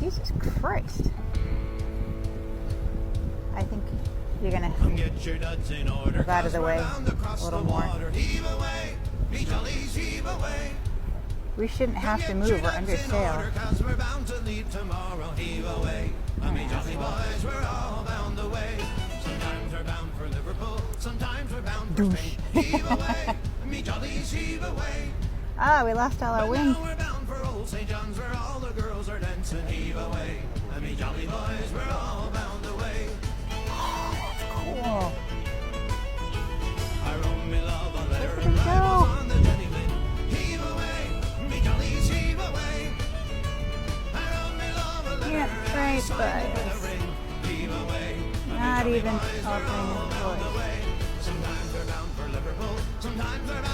Jesus Christ. I think you're gonna move out of the way a little more. We shouldn't have to move. We're under sail. Douche. Ah, we lost all our wind. Cool. Look at him go. Yeah, right by us. Not even opening his voice.